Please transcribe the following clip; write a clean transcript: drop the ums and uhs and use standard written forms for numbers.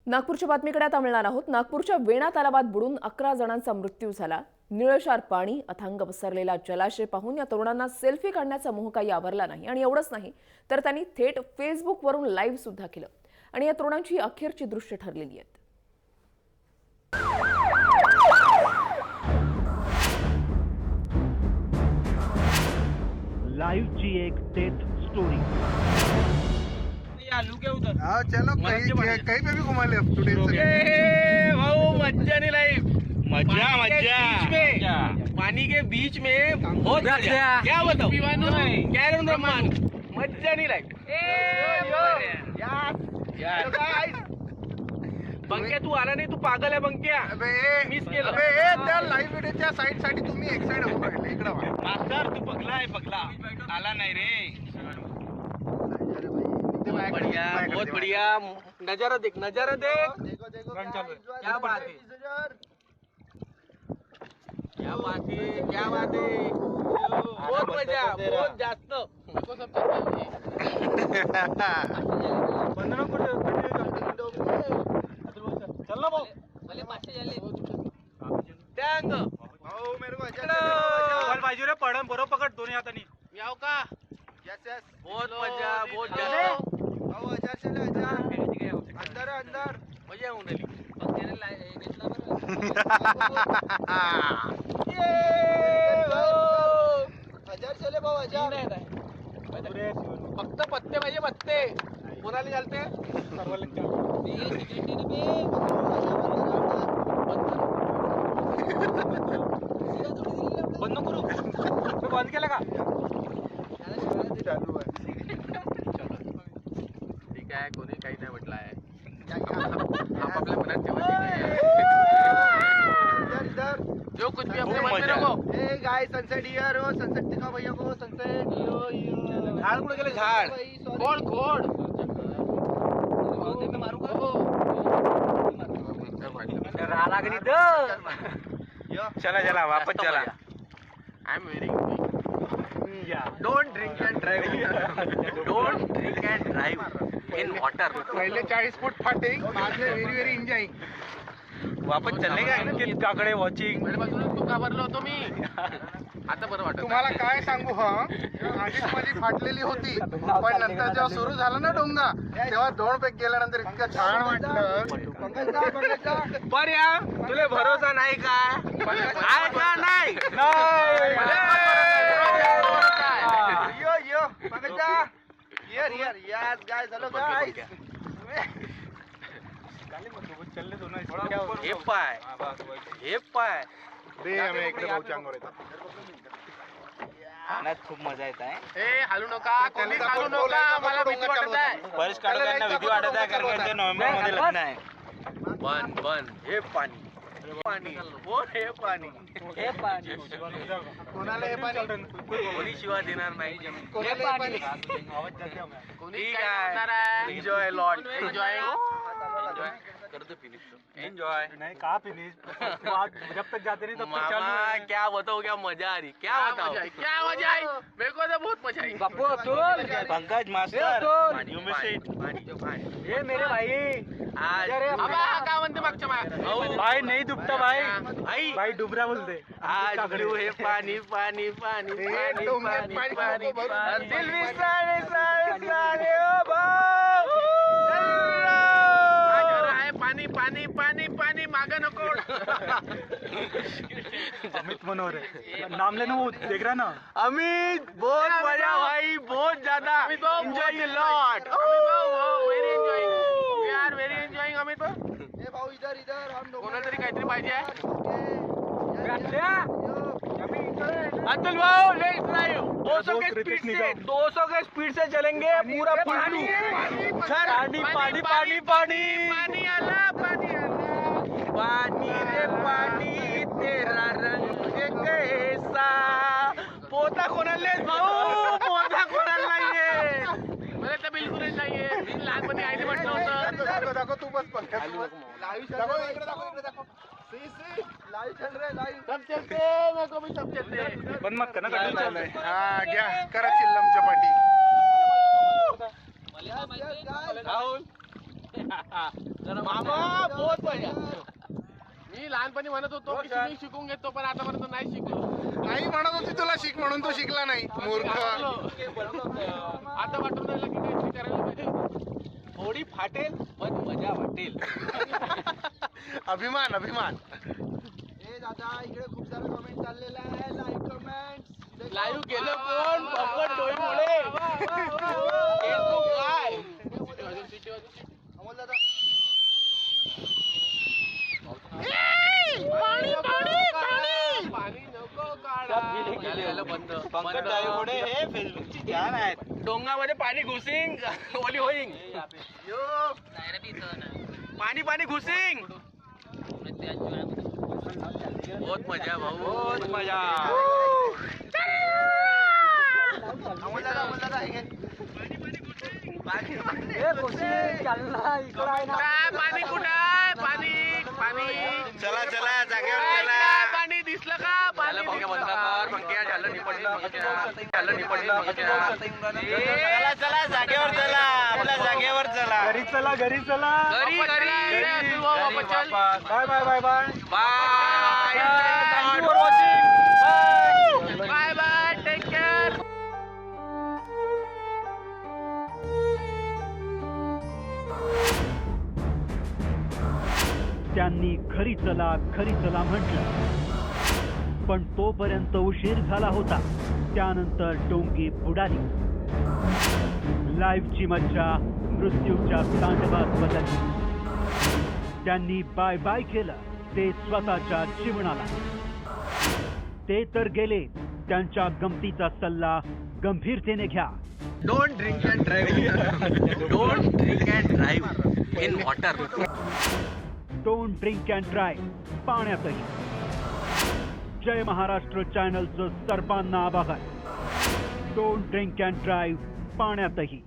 नागपूरच्या बातमीकडे आता मिळणार आहोत. नागपूरच्या वेणा तलावात बुडून 11 जणांचा मृत्यू झाला. निळशार पाणी, अथांग पसरलेला जलाशय पाहून या तरुणांना सेल्फी काढण्याचा मोह काही आवरला नाही. आणि एवढंच नाही तर त्यांनी थेट फेसबुकवरून लाईव्ह सुद्धा केलं. आणि या तरुणांची अखेरची दृश्य ठरलेली आहेत. लाइव ची एक डेथ स्टोरी. हाँ चलो कहीं पे भी घुमा ले अब टुडे भाऊ मज्जा नहीं लाइव मजा मजा पानी के बीच में बहुत मजा. क्या बताओ कैरम रहमान मज्जा नहीं लाइव. बंक्या तू आला नाही, तू पागल आहे बंक्या. मिस केलं. त्या लाईव्ह व्हिडिओच्या साईड साठी तुम्ही एक साइड होऊन राहिले. इकडे वा. मास्टर तू पगला आहे, पगला आला नाही रे. बढ़िया, बहुत बढ़िया. नजारा देख, नजारा देख. क्या बात है, क्या बात है, क्या बात है. बहुत मजा, बहुत जास्त. चल ना भाऊ. टँग बॉल पाहिजे रे. पडन बरोबर पकड दोन्ही हातानी. याव का. यस यस बहुत मजा, बहुत जास्त. भाऊ हजार चले हजार. अंदर अंदर मजा येऊन राहिली. हजार चले भाऊ हजार. फक्त पत्ते पाहिजे, पत्ते. कोणाला चालते. बंद करू. बंद केलं का. चालू आहे. ठीक आहे, कोणी काही नाही म्हटलं आहे. आपापल्या मनात ठेवा. इधर जो कुछ भी अपने मन में मजा. रखो. ए गाय सनसेट हियर हो. सनसेट दिखा भैया को. सनसेट यो झाड कुठे गेले, झाड. खोड खोड. चला चला वापस चला. I am very don't drink and drive. Don't drink and drive in water. पहिले 40 फूट फाटिंग बाद में व्हेरी व्हेरी एन्जॉयिंग. वापस चलने का अंकित काकडे वॉचिंग. पहिल्यापासूनच तू घाबरलो होतो मी. आता बरं वाटत. तुम्हाला काय सांगू हा, आधीच माझी फाटलेली होती, पण नंतर जेव्हा सुरू झाला ना डोंगा, तेव्हा 2 पैक गेल्यानंतर इतकं छान वाटलं. बर या तुले भरोसा नाही का. आहे का नाही. Yo yo Pankaja here here. Yes guys, hello guys. Hey पाय, हे पाय. दे हमें इकडे भाऊच्या अंगावर येतात. पाण्यात खूप मजा येत आहे. ए हालू नका, कोणी हालू नका. मला भीती वाटत आहे. बरेच काढताना भीती वाटत आहे, कारण ते नोव्हेंबर मध्ये लग्न आहे. बन बन. हे पाणी, पाणी बोल. हे पाणी, हे पाणी. कोणाला हे पाणी. कोणी शिवा देणार नाही. कोणाला हे पाणी. ठीक आहे. Enjoy lot. एन्जॉय करते फिनिश. एन्जॉय. नहीं कहा फिनिश. जब तक जाते नहीं तब तक चालू मामा है. क्या बताओ, क्या मजा आ रही. क्या बताओ, क्या मजा आई. मेरे को तो बहुत मजा आई. पंकज मास्टर पाणी, यू मिस इट. पाणी, पाणी. ये मेरे भाई. आज आबा काय म्हणते मागच्या मागे. भाई नहीं डूबता भाई. आई भाई डुबरा बोलते. आज ब्लू हे पाणी पाणी पाणी पाणी डोंगरात पाणी पाणी पाणी भरून पाणी. दिल दिल विसाणे साणे साणे ओ भाऊ. आहे पाणी पाणी पाणी पाणी माग नको. अमित मनोहर नाम लेना वो देख रहा ना. अमित बहुत मजा भाई, बहुत ज्यादा enjoy lot. Very enjoying. We are very enjoying. Amit भाऊ ए भाऊ इधर इधर. हम लोग कोणाला तरी काहीतरी पाहिजे. यो. अतुल भाऊ लेट्स ड्राइव 200 के स्पीड से, 200 के स्पीड से चलेंगे पूरा पानी, सर पानी, पानी, पानी, पानी. पानी आला, पानी आला. पानी रे पानी तेरा रंग कैसा. पोता कोणाला भाऊ. पोता कोणाला नाहीये. मला तर बिलकुलच नाहीये. मी लहानपणी आईने म्हटलं होतं. दाखव दाखव तू बस पंकज. लाईव्ह चल रहा है. इकडे दाखव, इकडे दाखव. सी सी लाईव्ह चल रहा है. लाईव्ह सब चलते, मेरे को भी सब चलते. बंद मत करना. हा घ्या करा चिल्लमच्या पाठी. राहुल मामा बहुत मजा. मी लहानपणी म्हणत होतो की मी शिकून घेतो पण आतापर्यंत नाही शिकलो. आई म्हणत होती तुला शिक म्हणून तू शिकला नाही मूर्ख. आता वाटून राहिलं की काहीतरी करायला पाहिजे. थोडी फाटेल पण मजा वाटेल. अभिमान अभिमान. लाईव्ह गेलं कोण भगवत डोईमुळे. फेसबुक काय पाणी नको काढा. हे फेसबुकची ध्यान आहेत. डोंगामध्ये पाणी घुसिंग ओली होईंग. पाणी पाणी घुसिंग. बहुत मजा भाऊ बहुत मजा. पाणी कुठं आहे? पाणी पाणी चला चला जागेवर चला. पाणी दिसलं का? पाणी चला चला जागेवर चला. आपल्या जागेवर चला. घरी चला घरी चला. घरी घरी bye bye bye bye bye. Bye bye. Take care. त्यांनी खरी चला म्हटलं, पण तोपर्यंत उशीर झाला होता. त्यानंतर डोंगी बुडाली. लाईव्हची मज्जा मृत्यूच्या तांडवात बदलली. त्यांनी बाय बाय केलं ते स्वतःच्या जीवनाला. ते तर गेले. त्यांच्या गमतीचा सल्ला गंभीरतेने घ्या. Don't drink and drive. Don't drink and drive in water. Don't drink and drive पाण्यातही. जय महाराष्ट्र चॅनलचं सर्वांना आभार. Don't drink and drive पाण्यातही.